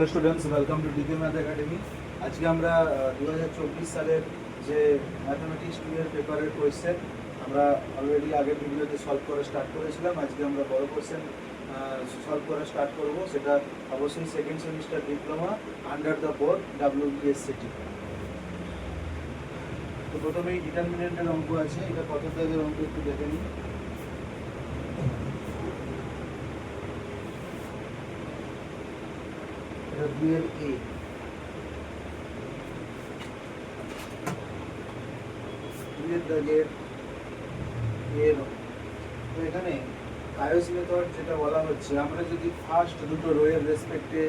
Students, welcome to DK math academy. আজকে আমরা 2024 সালের যে ম্যাথমেটিক্স 2 এর পেপারের কোয়েশ্চেন আমরা অলরেডি আগের ভিডিওতে সলভ করে স্টার্ট করেছিলাম। আজকে আমরা বড় কোয়েশ্চেন সলভ করে স্টার্ট করব, সেটা অবশ্যই second semester diploma under the board WBSCT। তো প্রথমেই ডিটারমিনেন্টের অঙ্ক আছে, এটা কত টাইপের অঙ্ক একটু দেখে নিই। এটা 2 এর A। দাগের এর তো এখানে কায়োস মেথড যেটা বলা হচ্ছে, আমরা যদি ফার্স্ট দুটো রোয়ের রেসপেক্টে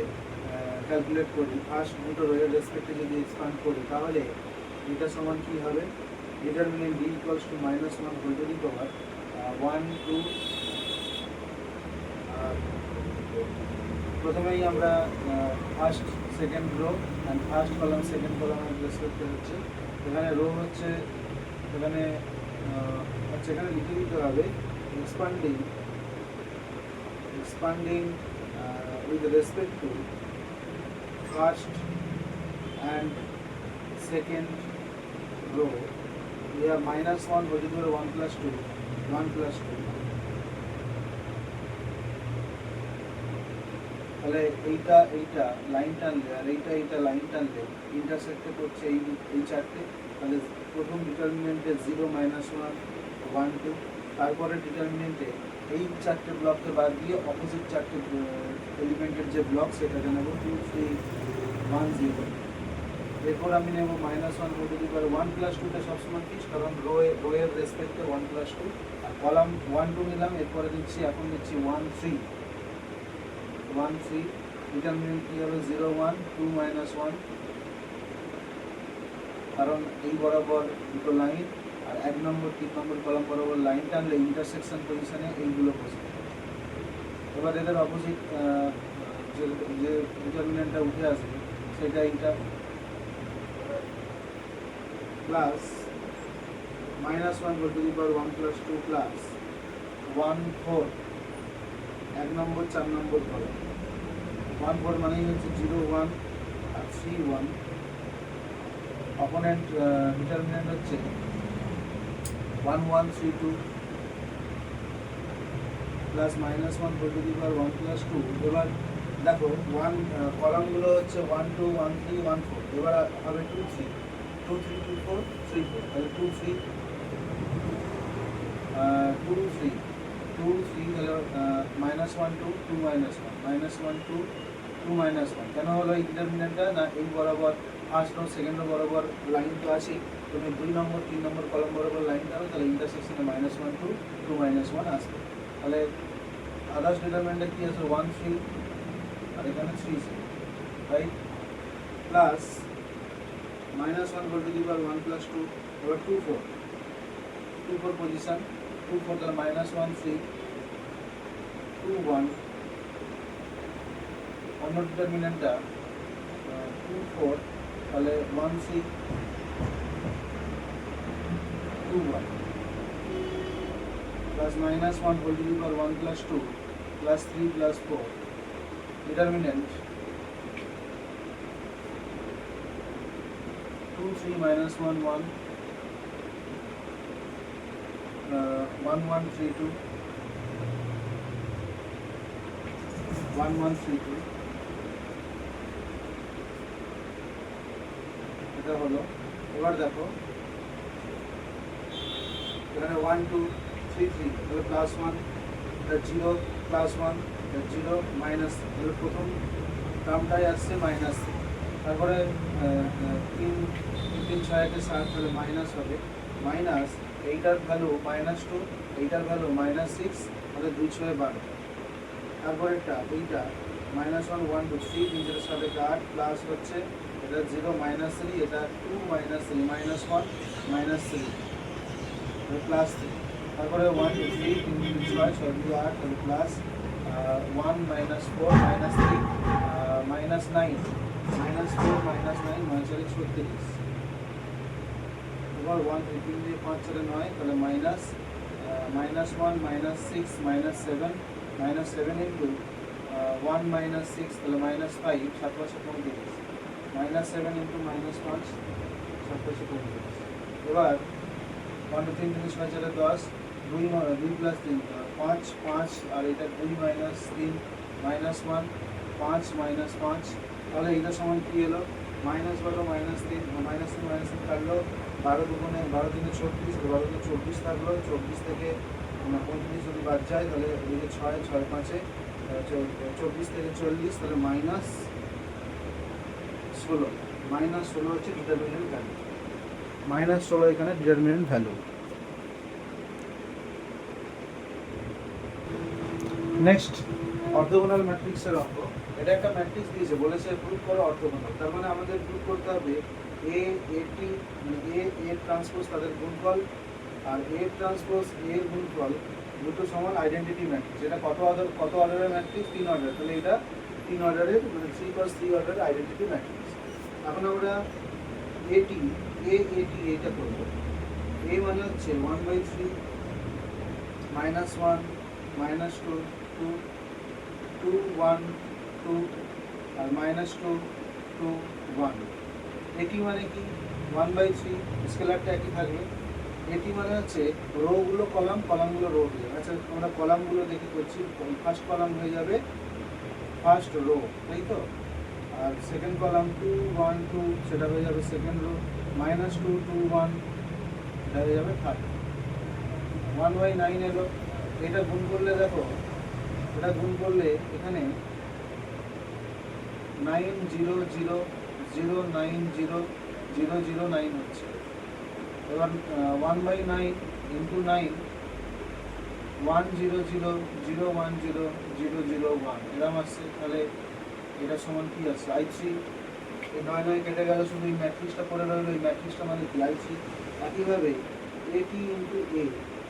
ক্যালকুলেট করি, ফার্স্ট দুটো রোয়ের রেসপেক্টে যদি এক্সপ্যান্ড করি, তাহলে এটা সমান কি হবে? Determinant d equals to -1 whole to the power 1 2। প্রথমেই আমরা first second row and first column second কলামের রেসপেক্টে হচ্ছে, এখানে রো হচ্ছে, এখানে এখানে লিখে দিতে হবে expanding with respect to first and second row, we have -1 whole to the power 1 plus 2 তাহলে এইটা লাইন টানলে আর এইটা লাইন টানলে ইন্টারসেক্টে করছে এই চারটে। তাহলে প্রথম ডিটারমিনেন্টে 0 -1 1 2, তারপরে ডিটারমিনেন্টে এই চারটে ব্লককে বাদ দিয়ে অপোজিট চারটে এলিমেন্টের যে ব্লক সেটাকে নেব 2 3 1 0। এরপর আমি নেব -1 whole to the power 1 plus 2টা সবসময় ফিক্স, কারণ রোয়ের রেসপেক্টে 1 প্লাস 2, আর কলাম 1 2 নিলাম। এরপরে এখন দিচ্ছি 1 3 ডিটারমিনেন্ট কি হবে? 0 1 2 -1, কারণ এই বরাবর দুটো লাইন আর 1 নম্বর 3 নম্বর কলাম বরাবর লাইন টানলে ইন্টারসেকশন পজিশনে এইগুলো বসে। এবার এদের অপোজিট যে ডিটারমিনেন্টটা উঠে আসবে সেটা এইটা, plus -1 whole to the power 1 plus 2 plus 1 4 1 নম্বর 4 নম্বর কলাম। 1 4 মানেই হচ্ছে 0 1 আর 3 1। অপোনেন্ট ডিটারমিনেন্ট হচ্ছে 1 1 3 2 plus -1 whole to the power 1 plus 2। এবার দেখো কলামগুলো হচ্ছে 1 2 1 3 1 4, এবার হবে 2 3 2 3 2 4 3 4, তাহলে 2 3 তাহলে -1 2 2 -1 2 2 -1। কেন হলো এই ডিটারমিনেন্টটা? না, এই বরাবর ফার্স্ট রো সেকেন্ড রো বরাবর লাইন তো আছে, তুমি 2 নম্বর 3 নম্বর কলাম বরাবর লাইন টানো, তাহলে ইন্টারসেকশনে -1 2 2 -1 আসবে। তাহলে আদার্স ডিটারমিনেন্টে কি আছে? 1 3 আর এখানে 3 0, right? Plus -1 whole to the power 1 plus 2, এবার 2 4 পজিশন 2 4, তাহলে -1 3 2 1। অন্য ডিটারমিনেন্টটা 2 4, তাহলে 1 3 2 1 plus -1 whole to the power 1 plus 2 plus 3 plus 4। Determinant 2 3 -1 1 1 1 3 2 1 1 3 2, এটা হলো। এবার দেখো এখানে 1 2 3 3, তাহলে +1, এটা 0 +1 এটা 0 মাইনাস, তাহলে প্রথম টার্মটাই আসছে -3। তারপরে 3 3 6 কে 7, তাহলে মাইনাস হবে, মাইনাস এইটার ভ্যালু -2, এইটার ভ্যালু -6, তাহলে 2 6 12। তারপরে এইটা -1 1 2 3 3 সাথে 8 প্লাস হচ্ছে এটা 0 -3, এটা 2 -3 -1 -3 প্লাস 3। তারপরে 1 2 3 3 3 6 6 2 8, তাহলে প্লাস 1 -4 -3 -9 -4 -9 9 4 36। এবার 1 3 3 দিয়ে 5 4 9, তাহলে -1 -6 -7 -7 into 1 মাইনাস 6 তাহলে মাইনাস 5, 7 পাঁচে 35, মাইনাস 7 ইন্টু মাইনাস 5, 7 পাঁচে 35। এবার 1 2 3 3 6 4 10, 2 প্লাস 3 5, 5 আর এটা 2 মাইনাস 3 মাইনাস 1, 5 মাইনাস 5, তাহলে এটা সমান কি এলো মাইনাস 12 মাইনাস 3 মাইনাস 3 মাইনাস 3 থাকলো 12 দুগুণে 12 3 36, 12 2 24 থাকলো, 24 থেকে 35 যদি বাদ যায় তাহলে এদিকে 6 6 5-এ 24 থেকে 40, তাহলে মাইনাস 16, মাইনাস 16 হচ্ছে ডিটারমিনেন্ট ভ্যালু, মাইনাস 16 এখানে ডিটারমিনেন্ট ভ্যালু। নেক্সট অর্থোগোনাল ম্যাট্রিক্সের অঙ্ক। এটা একটা ম্যাট্রিক্স দিয়েছে, বলেছে প্রুভ করো অর্থোগোনাল, তার মানে আমাদের প্রুভ করতে হবে এটি মানে এ ট্রান্সপোজ তাদের গুণফল আর এ ট্রান্সপোজ এর গুণফল দুটো সমান আইডেন্টিটি ম্যাট্রিক্স। এটা কত অর্ডারের ম্যাট্রিক্স? 3 অর্ডার, তাহলে এটা 3 অর্ডারের মানে 3x3 অর্ডারের আইডেন্টিটি ম্যাট্রিক্স। এখন আমরা এটি এটা করব। এ মানে হচ্ছে 1/3 -1 -2 2 2 1 2 আর -2 2 1। এটি মানে কি 1/3, স্কেলারটা একই থাকবে। এটি মানে হচ্ছে রোগুলো কলাম, কলামগুলো রো হয়ে যাবে। আচ্ছা আমরা কলামগুলো দেখে করছি, ফার্স্ট কলাম হয়ে যাবে ফার্স্ট রো, তাই তো? আর সেকেন্ড কলাম 2 1 2 সেটা হয়ে যাবে সেকেন্ড রো, -2 2 1 এটা হয়ে যাবে থার্ড। 1/9 এলো, এটা গুণ করলে দেখো, এটা গুণ করলে এখানে 9 0 0 0 9 0 0 0 9 হচ্ছে। এবার 1/9 ইন্টু 9 1 0 0 0 1 0 0 0 1 এরকম আসছে। তাহলে এটা সমান কি আছে? I3। এই 9 9 কেটে গেল, শুধু এই ম্যাট্রিক্সটা পড়ে রইল, এই ম্যাট্রিক্সটা মানে কি? I3। একইভাবে AT ইন্টু A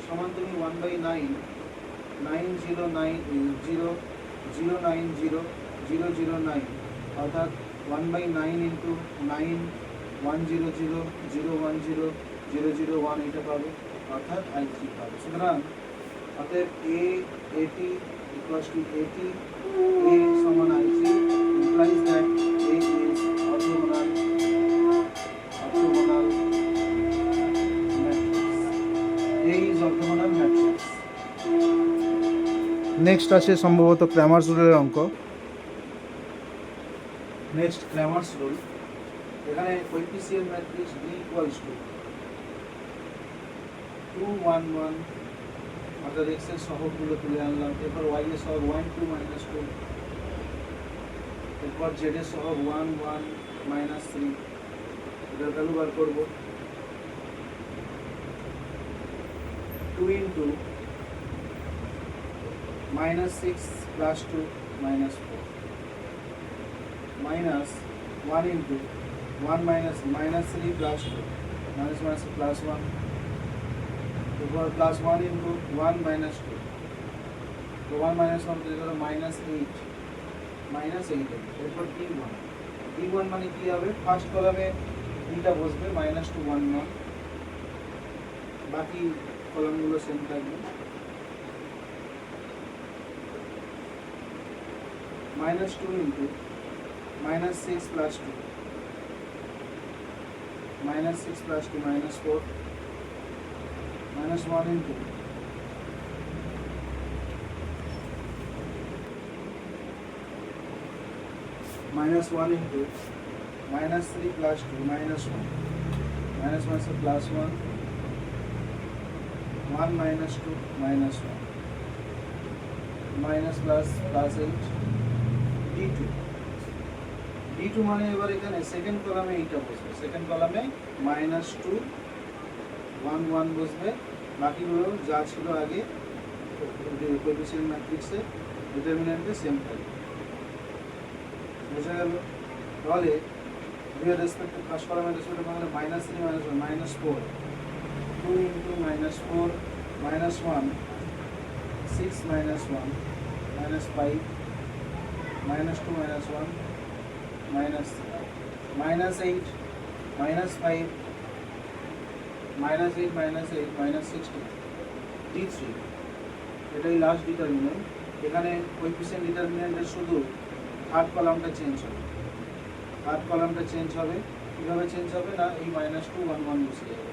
সমান তুমি 1/9 9 0 9 0 0 9 0 0 0 9 অর্থাৎ 1/9 ইন্টু 9 1 0 0 0 1 0 0 0 1 এটা পাবে, অর্থাৎ I3 পাবে। সুতরাং অতএব AT equals to AT, A সমান I3 implies that A is orthogonal matrix. A is orthogonal matrix. Next আছে সম্ভবত ক্র্যামারস রুলের অঙ্ক। Next Cramer's rule. এখানে coefficient matrix B equals to 2 1 1 অর্থাৎ x এর সহগগুলো তুলে আনলাম, এরপর y এর সহগ 1 2 -2, এরপর z এর সহগ 1 1 -3, এটার ভ্যালু বার করব। 2 ইন্টু -6 + 2 -4 মাইনাস 1 ইন্টু 1 -3 + 2 -1 এরপর +1 ইন্টু 1 -2, তো 1 -1 দিয়ে গেল -8 এরপর D1 মানে কি হবে? ফার্স্ট কলামে ডিটা বসবে, -2 1 1, বাকি কলামগুলো সেম থাকবে। -2 ইন্টু -6 + 2 -6 + 2 -4 -1 into -1 into -3 + 2 -1 -1 से +1 1 -2 -1 minus plus +8 D2 মানে এবার এখানে সেকেন্ড কলামে এইটা বসবে, সেকেন্ড কলামে -2 1 1 বসবে, বাকিগুলো যা ছিল আগে কোএফিসিয়েন্ট ম্যাট্রিক্সে ডিটারমিনেন্টে সেম থাকবে। বোঝা গেল? তাহলে দুই রেসপেক্টে ফার্স্ট কলামের রেসপেক্টে বাংলা -3 -1 -4 2 into -4 -1 6 -1 -5 -2 -1 -3 -8 -5 -8 -8 -16 D3 এটাই লাস্ট ডিটারমিনেন্ট। এখানে কোএফিসিয়েন্ট ডিটারমিন্যান্টের শুধু থার্ড কলামটা চেঞ্জ হবে। থার্ড কলামটা চেঞ্জ হবে, কীভাবে চেঞ্জ হবে না, এই -2 1 1 বসে যাবে।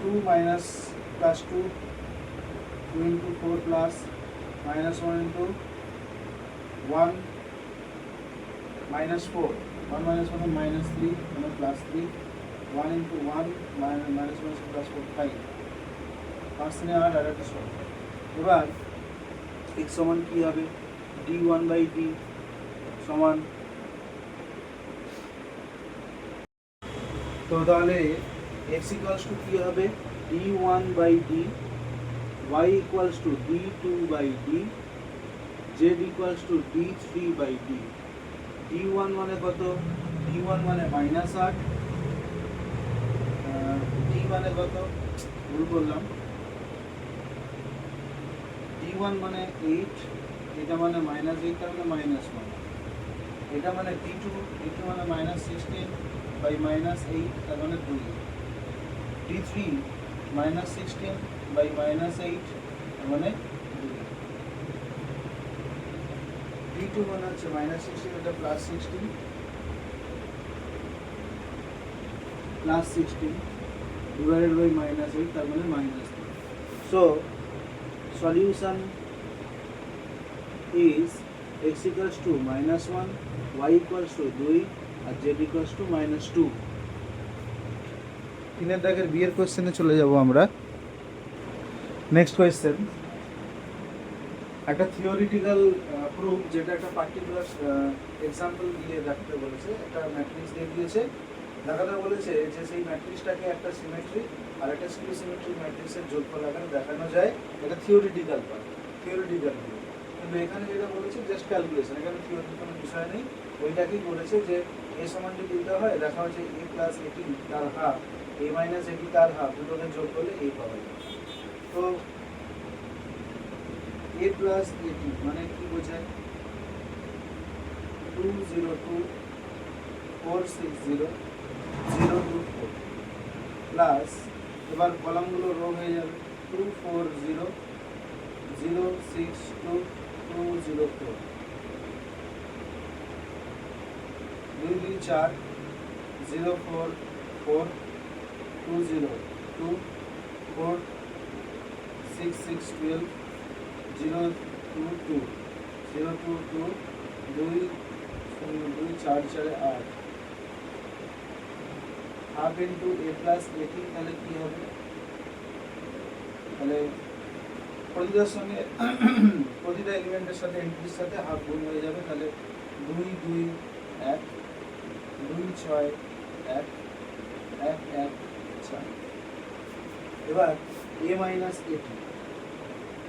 2 minus plus 2 2 into 4 plus -1 into 1 -4 1 -1 -3 মানে প্লাস 3 1 ইন্টু 1 -1 প্লাস 4 5 5 3 8 আর একটা শর্ট। এবার x সমান কী হবে, d1/d সমান, তো তাহলে x ইকুয়ালস টু কী হবে, d1/d, y equals to d2/d, z equals to d3/d। d1 মানে কত, d1 মানে -8, d মানে কত, ভুল করলাম, d1 মানে 8, এটা মানে -8, তার মানে -1, এটা মানে d2 মানে -16/-8, তার মানে 2, d3 -16/-8, তার মানে 2, d2 মানে হচ্ছে -16, এটা +16 ডিভাইডেড বাই -8, তার মানে -3। So solution is x equals to -1, y equals to 2 আর z equals to -2। তিনের দাগের বিয়ের কোয়েশ্চেনে চলে যাব আমরা। নেক্সট কোয়েশ্চেন, একটা থিওরিটিক্যাল প্রুফ, যেটা একটা পার্টিকুলার এক্সাম্পল দিয়ে দেখাতে বলেছে। একটা ম্যাট্রিক্স দিয়ে দিয়েছে, দেখাতে বলেছে যে সেই ম্যাট্রিক্সটাকে একটা সিমেট্রি আর একটা স্কিউ সিমেট্রিক ম্যাট্রিক্সের যোগফল আকারে দেখানো যায়। এটা থিওরিটিক্যাল পার্ট, থিওরিটিক্যাল। কিন্তু এখানে যেটা বলেছে জাস্ট ক্যালকুলেশন, এখানে থিওরির কোনো বিষয় নেই। ওইটাকেই বলেছে যে এ সমান যদি এটা হয়, দেখা হচ্ছে a প্লাস এটি তার হাফ, a মাইনাস এটি তার হাফ, দুটোকে যোগ করলে এই পাওয়া যায়। তো a প্লাস এটি মানে কি বোঝায়, 202 460 024 প্লাস, এবার কলামগুলো রো হয়ে যাবে, 240 062 204 2 2 4 044 202 4 6 6 12 022 022 2 2 4 4 8 হাফ ইন্টু a প্লাস এটি, তাহলে কী হবে, তাহলে প্রতিটার সঙ্গে প্রতিটা এলিমেন্টের সাথে এন্ট্রির সাথে হাফ গুণ হয়ে যাবে। তাহলে 2 2 1 2 6 1 1 1 6। এবার a মাইনাস এটি,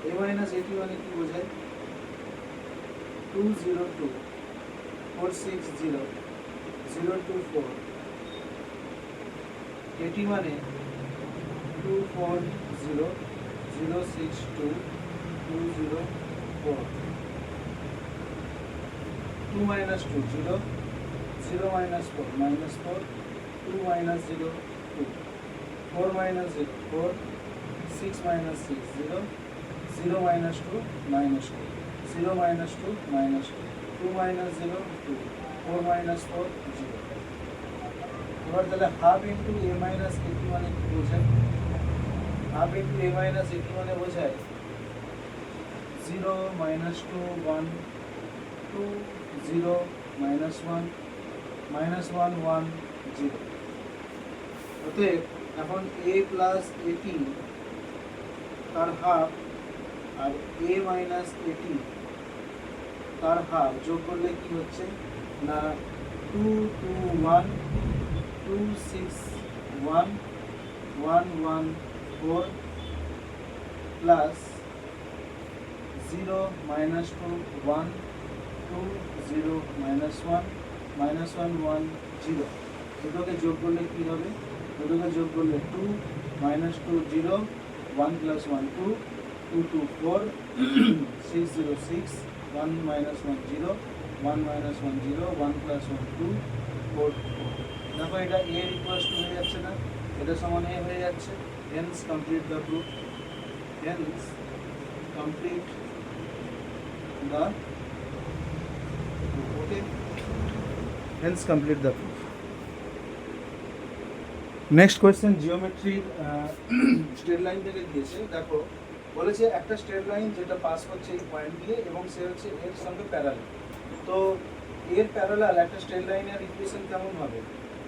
a মাইনাস এটি মানে কি বোঝায়, 202 460 024, এটি মানে 240 062 204, 2 minus 2 0 0 minus 4 -4 2 minus 0 2 4 minus 0 4 6 minus 6 0 0 minus 2 minus 2 0 minus 2 minus 2 2 minus 0 2 4 minus 4 0। এবার তাহলে হাফ ইন্টু a মাইনাস এটি মানে কি বোঝায়, হাফ ইন্টু a মাইনাস এটি মানে বোঝায় 0 minus 2 1 2 0 minus 1 minus 1 1 0। অতএব এখন a প্লাস এটি তার হাফ আর a মাইনাস এটি তার হাফ যোগ করলে কি হচ্ছে না, 2 2 1 2 6 1 1 1 4 প্লাস 0 minus 2 1 2 0 minus 1 minus 1 1 0। দুটোকে যোগ করলে কী হবে, দুটোকে যোগ করলে 2 minus 2 0 1 plus 1 2 2 2 4 6 0 6 1 minus 1 0 1 minus 1 0 1 plus 1 2 4 4। দেখো এটা a এর ইকুয়ালস টু হয়ে যাচ্ছে না, এটা সমান a হয়ে যাচ্ছে। Hence complete the proof. হেন্স complete the proof. Okay, hence complete the proof. Next question জিওমেট্রির স্ট্রেট লাইন থেকে দিয়েছে। দেখো বলেছে একটা স্ট্রেট লাইন যেটা পাস হচ্ছে এই পয়েন্ট দিয়ে এবং সে হচ্ছে এর সঙ্গে প্যারালাল। তো এর প্যারালাল একটা স্ট্রেট লাইনের ইকুয়েশন কেমন হবে?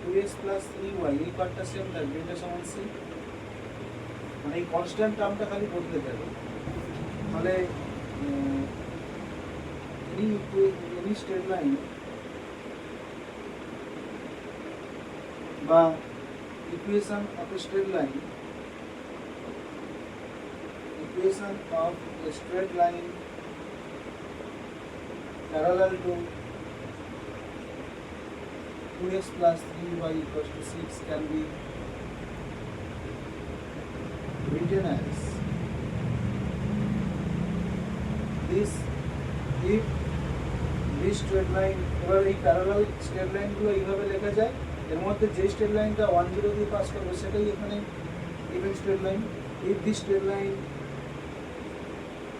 2x + 3y এই পার্টটা সেম থাকবে, এটা সমান c, মানে এই কনস্ট্যান্ট টার্মটা খালি বদলে যাবে। তাহলে এনি স্ট্রেট লাইন বা equation of a straight line parallel to 2x + 3y = 6 can be written as this if this straight line, এবার এই প্যারালাল স্ট্রেট লাইনগুলো এইভাবে লেখা যায়, এর মধ্যে যে স্ট্রেট লাইনটা 1 0 দিয়ে পাস করবে সেটাই এখানে even straight line. If this straight line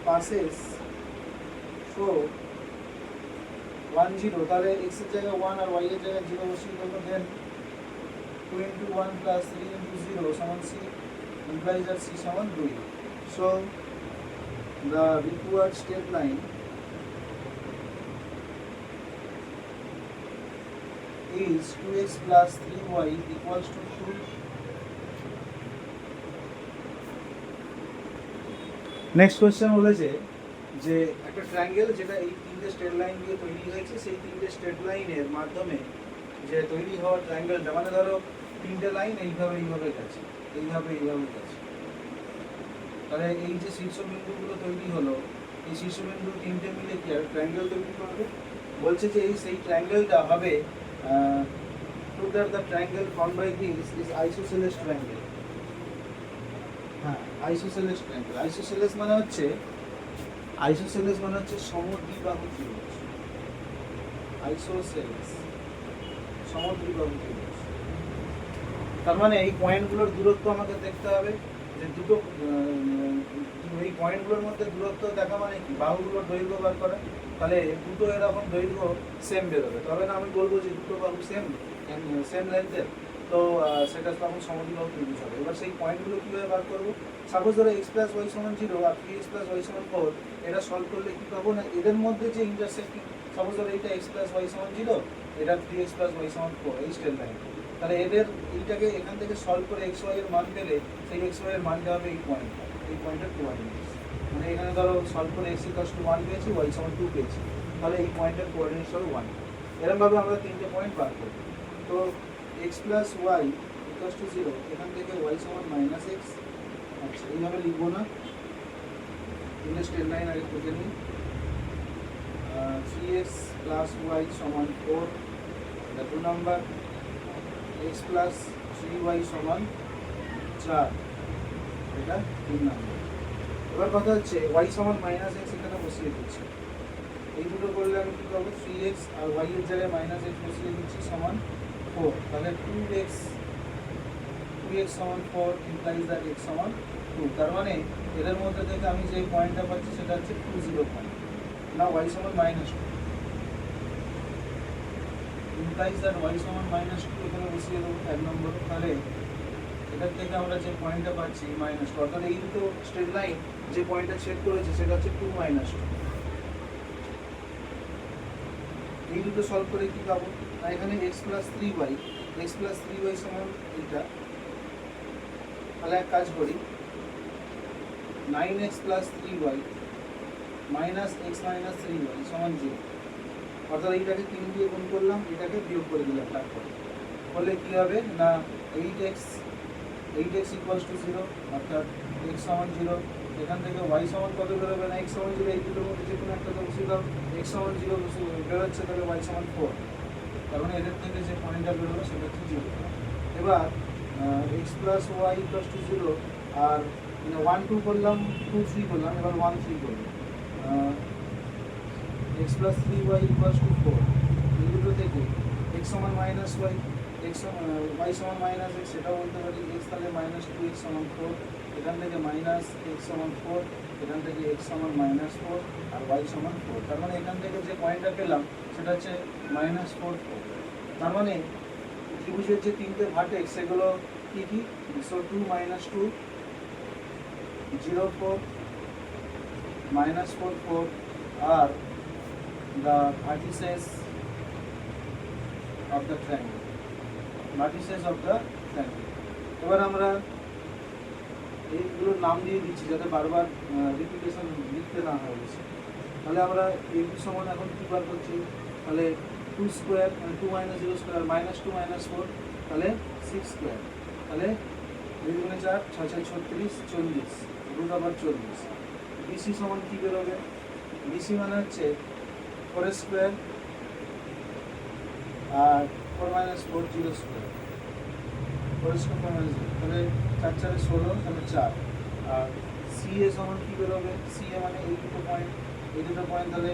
passes through 1 0, তাহলে x এর জায়গায় 1 আর y এর জায়গায় 0 বসিয়ে দেবো, দেন 2 × 1 + 3 × 0 = c, implies that c = 2. So the required straight line is 2x + 3y = 2. Next question বলেছে যে একটা ট্রায়াঙ্গেল যেটা এই তিনটে স্ট্রেট লাইন দিয়ে তৈরি হয়েছে, সেই তিনটে স্ট্রেট লাইনের মাধ্যমে যে তৈরি হওয়া ট্রায়াঙ্গেলটা, মানে ধরো তিনটে লাইন এইভাবে গেছে, এইভাবে গেছে, তাহলে এই যে শীর্ষবিন্দুগুলো তৈরি হলো, এই শীর্ষবিন্দু তিনটে মিলে কি আর ট্রায়াঙ্গেল তৈরি করবে। বলছে যে এই সেই ট্রায়াঙ্গেলটা হবে prove that the triangle formed by this is isosceles triangle. হ্যাঁ, আইসোসেলেস ট্রায়াঙ্গেল। আইসোসেলেস মানে হচ্ছে সমদ্বিবাহু ত্রিভুজ। আইসোসেলেস সমদ্বিবাহু ত্রিভুজ, তার মানে এই পয়েন্টগুলোর দূরত্ব আমাকে দেখতে হবে, যে দুটো এই পয়েন্টগুলোর মধ্যে দূরত্ব দেখা মানে কি, বাহুগুলোর দৈর্ঘ্য বার করা। তাহলে দুটো এরকম দৈর্ঘ্য সেম বেরোবে, তবে না আমি বলবো যে দুটো বাহু সেম লেন্থের, তো সেটা তখন সমদ্বিবাহু ত্রিভুজ হবে। এবার সেই পয়েন্টগুলো কীভাবে বার করবো? সাপোজ ধরো x + y = 0 আর 3x + y = 4, এটা সলভ করলে কী পাবো না, এদের মধ্যে যে ইন্টারসেক্টিং, সাপোজ ধরো এইটা x + y = 0, এটা 3x + y = 4, এই স্ট্রেট লাইন। তাহলে এদের এইটাকে এখান থেকে সলভ করে x y এর মান পেলে সেই x y এর মানটা হবে এই পয়েন্টের কোঅর্ডিনেটস। মানে এখানে ধরো সলভ করে x = 1 পেয়েছি, y = 2 পেয়েছি, তাহলে এই পয়েন্টের কোঅর্ডিনেটস হবে 1। এরকমভাবে আমরা তিনটে পয়েন্ট বার করব। তো x + y = 0, এখান থেকে y = -x, আচ্ছা এইভাবে লিখবো না, তিনটে স্ট্রেট লাইন আগে খুঁজে নিই। 3x + y = 4, এটা 2 নাম্বার, x + 3y = 4, এটা 3 নাম্বার। এবার কথা হচ্ছে y = -x এখানে বসিয়ে দিচ্ছি, এই দুটো করলে আমি কী পাবো, 3x আর y এর জায়গায় -x বসিয়ে দিচ্ছি সমান 4, তাহলে 2x = 4 implies that x = 2। তার মানে এদের মধ্যে থেকে আমি যে পয়েন্টটা পাচ্ছি সেটা হচ্ছে 2 0 পয়েন্ট। না y = -2 implies that y = -2, এখানে বসিয়ে দেবো 1 নম্বর। তাহলে এটার থেকে আমরা যে পয়েন্টটা পাচ্ছি -2, অর্থাৎ এই দুটো স্ট্রেট লাইন যে পয়েন্টটা ছেদ করেছে সেটা হচ্ছে 2 - 2। এই দুটো সলভ করে কি পাবো, না এখানে x + 3y সমান এটা, তাহলে এক কাজ করি, 9x + 3y -x - 3y = 0, অর্থাৎ এইটাকে 3 দিয়ে গুণ করলাম, এটাকে বিয়োগ করে দিলাম, তারপরে বললে কী হবে না 8x = 0, অর্থাৎ x = 0, এখান থেকে y = কত বেরোবে, না x = 0, এই দুটোর মধ্যে যে কোনো একটা তো বসিয়ে দাও, x = 0 বেরোচ্ছে, তাহলে y = 4, তার মানে এদের থেকে যে পয়েন্টটা বেরোবে সেটা হচ্ছে 0। এবার x + y = 0 আর 1 2 করলাম, 2 3 করলাম, এবার 1 3 করলাম, x + 3y = 4, এই দুটো থেকে x = -y, y = -x, সেটাও বলতে পারি, x তাহলে -2x = 4, এখান থেকে মাইনাস এক্স সমান 4, এখান থেকে এক্স সমান -4 আর ওয়াই সমান 4। তার মানে এখান থেকে যে পয়েন্টটা পেলাম সেটা হচ্ছে -4, 4। তার মানে ত্রিভুজের যে তিনটে ভার্টেক্স সেগুলো কি কি? সো 2 -2 0 4 -4 4 আর the vertices of the triangle, vertices of the triangle। এবার আমরা এইগুলোর নাম দিয়ে দিচ্ছি যাতে বারবার রিপিটেশন লিখতে না হয় বেশি। তাহলে আমরা এই সমান এখন কী বার করছি? তাহলে 2 স্কোয়ার মানে 2 - 0 স্কোয়ার -2 -4 তাহলে 6 স্কোয়ার, তাহলে 2 × 4 6 × 36 40 √40। বিসি সমান কী বেরোবে? বিসি মানে হচ্ছে 4 স্কোয়ার আর 4 - 4 0 স্কোয়ার, 4 স্কোয়ার 4 - 0 তাহলে 4 4 16 তাহলে 4। আর সিএ সমান কী বেরোবে? সিএ মানে এই দুটো পয়েন্ট তাহলে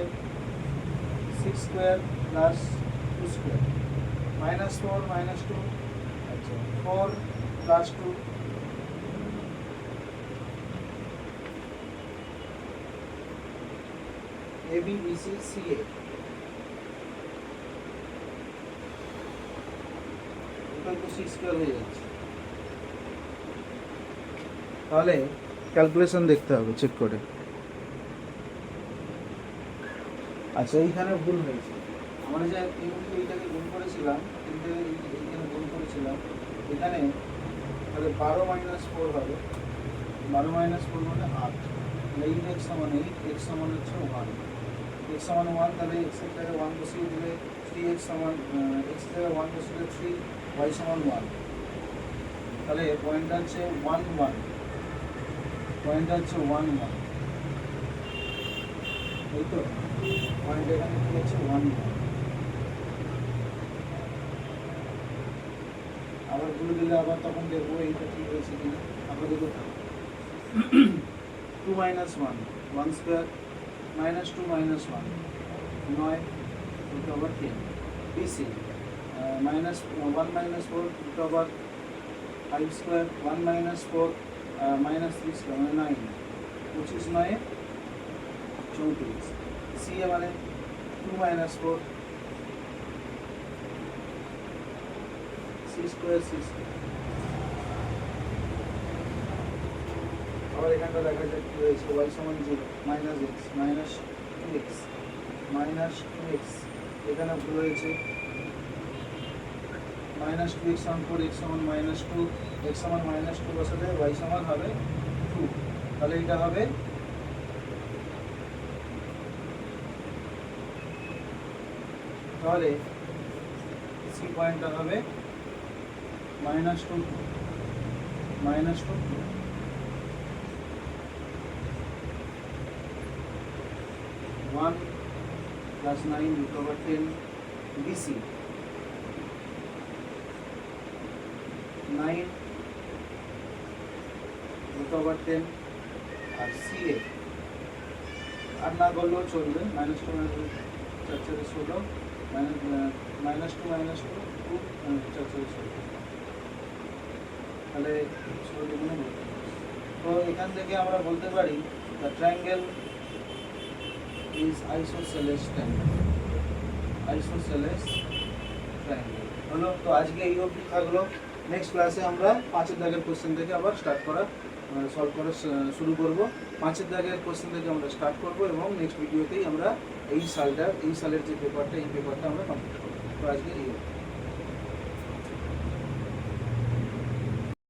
6 স্কোয়ার প্লাস 2 স্কোয়ার -4 -2 আচ্ছা 4 প্লাস 2 এবি বিসি সিএ তো 6 স্কোয়ার হয়ে যাচ্ছে। তাহলে ক্যালকুলেশন দেখতে হবে চেক করে। আচ্ছা এইখানে ভুল হয়েছে, আমরা যে এইটাকে গুণ করেছিলাম কিন্তু এইখানে গুণ করেছিলাম এখানে, তাহলে 12 - 4 হবে, 12 - 4 মানে 8। এইট এক্স সমান 8, এক্স সমান হচ্ছে 1, এক্স সমান 1 তাহলে এক্সের জায়গায় 1 বসিয়ে দিলে 3x সমান এক্সের জায়গায় 1 বসিয়ে 3, ওয়াই সমান 1। তাহলে পয়েন্টটা হচ্ছে 1 1, পয়েন্টটা হচ্ছে 1 1, এই তো পয়েন্ট এখানে কি হচ্ছে 1 1। আবার ভুলে দিলে আবার তখন দেখবো এইটা ঠিক হয়েছে কিনা। আবার দেখো 2 - 1 1 স্কোয়ার -2 - 1 9 √10। বিসি -1 - 4 √5 স্কোয়ার 1 - 4 -3 স্কোয়ার মানে 9, 25 9 34। সিএ মানে 2 - 4 6 স্কোয়ার 6 স্কোয়ার। আবার এখানটা দেখা যাক কি হয়েছে। ওয়াই সমান 0 -x -2x এখানে ভুল হয়েছে। -2x সমান 4, x সমান -2, x সমান -2 বসাতে y সমান হবে 2। তাহলে এটা হবে তাহলে সি পয়েন্টটা হবে -2 1 + 9 √10। বিসি 9 √10 আর সিএ আর না করলেও চলবে -2 - 4 4 16 -2 - 2 4 4 16 তাহলে 16 দুগুণে 32। তো এখান থেকে আমরা বলতে পারি the triangle is isosceles triangle, isosceles triangle হলো। তো আজকে এই অবধি থাকলো। নেক্সট ক্লাসে আমরা 5 দাগের কোশ্চেন থেকে আবার সলভ করা শুরু করব। 5 দাগের কোশ্চেন থেকে আমরা স্টার্ট করব এবং নেক্সট ভিডিওতেই আমরা এই সালের যে পেপারটা আমরা কমপ্লিট করব। তো আজকে এই